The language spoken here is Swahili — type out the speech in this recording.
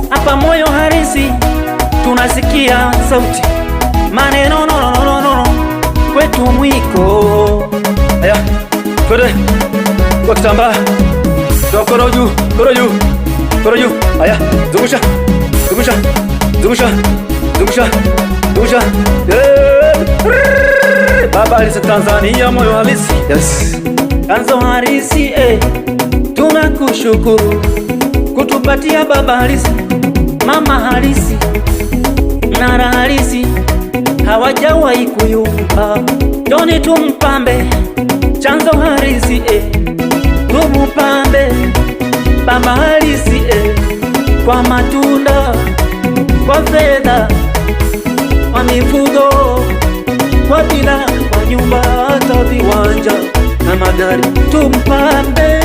hapa moyo halisi tunasikia sauti, maneno no kwetu mwiko. Aya, kwede kwa kitambaa, koro juu, koro juu, koro juu. Aya, zungusha, zungusha, zungusha, zungusha, zungusha. Baba halisi Tanzania, moyo halisi. Yes, Tanzo halisi, tunakushukuru kutupatia baba halisi, mama halisi, nara halisi, hawajawahi kuyumba. Joni tumpambe Chanzo halisi, tumupambe baba halisi, kwa matunda, kwa fedha, kwa mifugo, kwa bila, kwa nyumba, hata viwanja na magari. Tumpambe